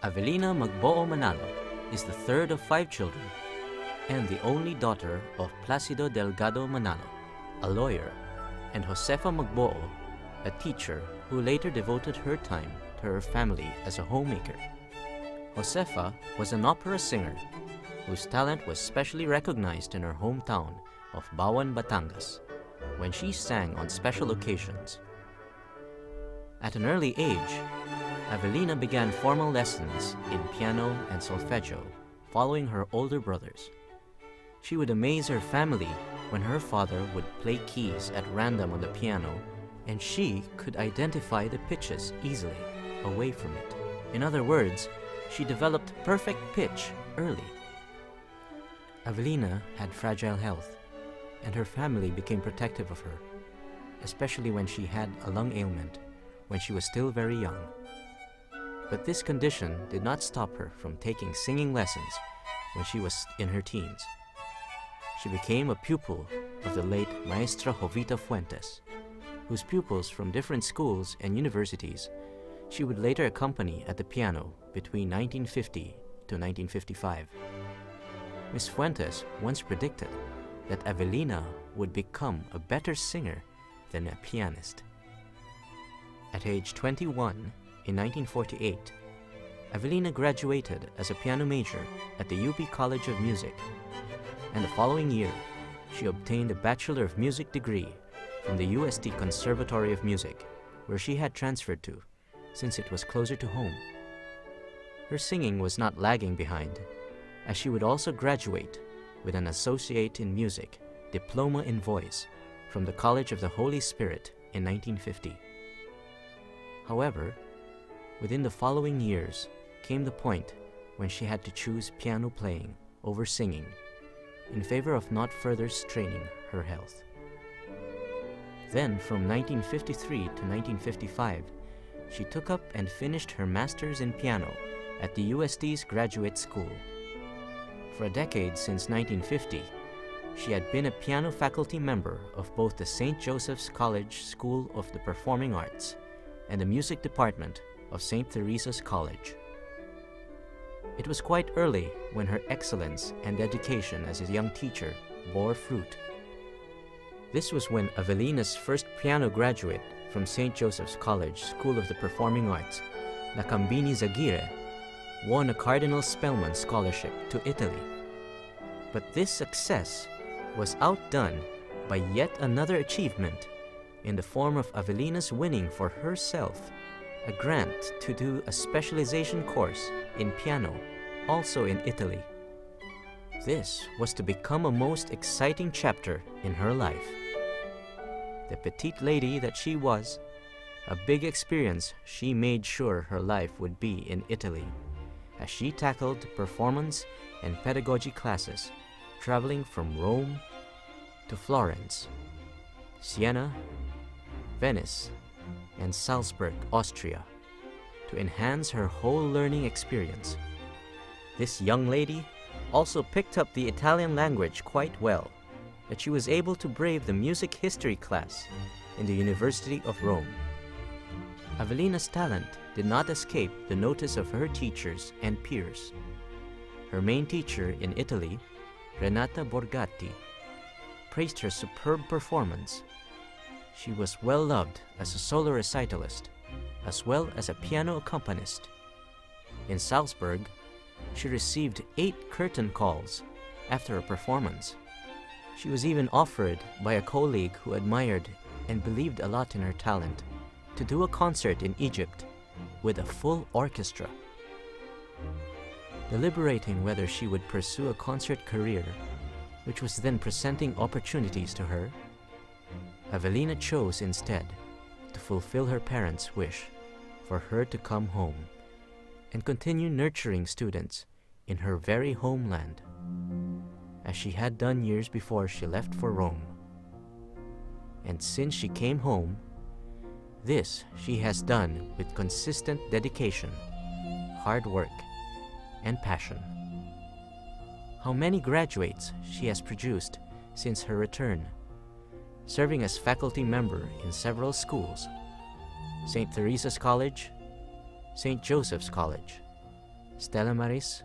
Avelina Magboo Manalo is the third of 5 children and the only daughter of Placido Delgado Manalo, a lawyer, and Josefa Magboo, a teacher who later devoted her time to her family as a homemaker. Josefa was an opera singer whose talent was specially recognized in her hometown of Bawan, Batangas, when she sang on special occasions. At an early age, Avelina began formal lessons in piano and solfeggio, following her older brothers. She would amaze her family when her father would play keys at random on the piano, and she could identify the pitches easily away from it. In other words, she developed perfect pitch early. Avelina had fragile health, and her family became protective of her, especially when she had a lung ailment when she was still very young. But this condition did not stop her from taking singing lessons when she was in her teens. She became a pupil of the late Maestra Jovita Fuentes, whose pupils from different schools and universities she would later accompany at the piano between 1950 to 1955. Miss Fuentes once predicted that Avelina would become a better singer than a pianist. At age 21, in 1948, Avelina graduated as a piano major at the UP College of Music, and the following year, she obtained a Bachelor of Music degree from the UST Conservatory of Music, where she had transferred to, since it was closer to home. Her singing was not lagging behind, as she would also graduate with an Associate in Music, Diploma in Voice, from the College of the Holy Spirit in 1950. However, within the following years came the point when she had to choose piano playing over singing in favor of not further straining her health. Then, from 1953 to 1955, she took up and finished her master's in piano at the UST's Graduate School. For a decade since 1950, she had been a piano faculty member of both the St. Joseph's College School of the Performing Arts and the music department of St. Teresa's College. It was quite early when her excellence and dedication as a young teacher bore fruit. This was when Avelina's first piano graduate from St. Joseph's College School of the Performing Arts, Nakambini Zaguirre, won a Cardinal Spellman scholarship to Italy. But this success was outdone by yet another achievement in the form of Avelina's winning for herself a grant to do a specialization course in piano, also in Italy. This was to become a most exciting chapter in her life. The petite lady that she was, a big experience she made sure her life would be in Italy, as she tackled performance and pedagogy classes, traveling from Rome to Florence, Siena, Venice, and Salzburg, Austria, to enhance her whole learning experience. This young lady also picked up the Italian language quite well, that she was able to brave the music history class in the University of Rome. Avelina's talent did not escape the notice of her teachers and peers. Her main teacher in Italy, Renata Borgatti, praised her superb performance. She was well loved as a solo recitalist, as well as a piano accompanist. In Salzburg, she received 8 curtain calls after a performance. She was even offered by a colleague who admired and believed a lot in her talent to do a concert in Egypt with a full orchestra. Deliberating whether she would pursue a concert career, which was then presenting opportunities to her, Avelina chose instead to fulfill her parents' wish for her to come home and continue nurturing students in her very homeland, as she had done years before she left for Rome. And since she came home, this she has done with consistent dedication, hard work, and passion. How many graduates she has produced since her return, serving as faculty member in several schools: St. Teresa's College, St. Joseph's College, Stella Maris,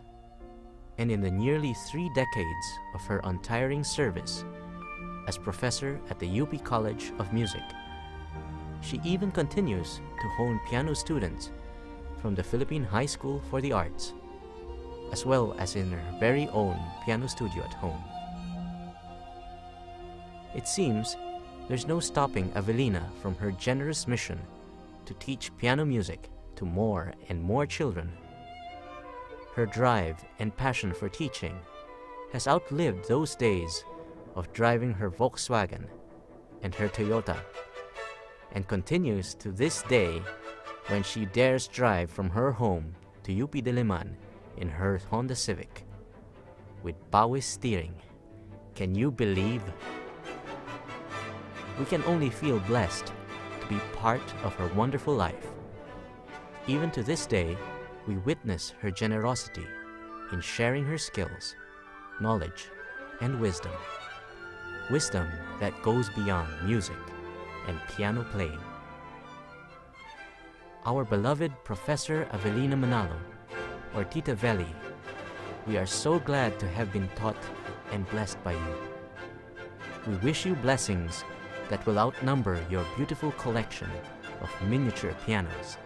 and in the nearly 3 decades of her untiring service as professor at the UP College of Music. She even continues to hone piano students from the Philippine High School for the Arts, as well as in her very own piano studio at home. It seems there's no stopping Avelina from her generous mission to teach piano music to more and more children. Her drive and passion for teaching has outlived those days of driving her Volkswagen and her Toyota, and continues to this day when she dares drive from her home to UP Diliman in her Honda Civic with pawis steering. Can you believe? We can only feel blessed to be part of her wonderful life. Even to this day, we witness her generosity in sharing her skills, knowledge, and wisdom. Wisdom that goes beyond music and piano playing. Our beloved Professor Avelina Manalo, or Tita Veli, we are so glad to have been taught and blessed by you. We wish you blessings that will outnumber your beautiful collection of miniature pianos.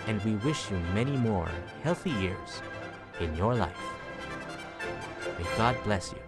And we wish you many more healthy years in your life. May God bless you.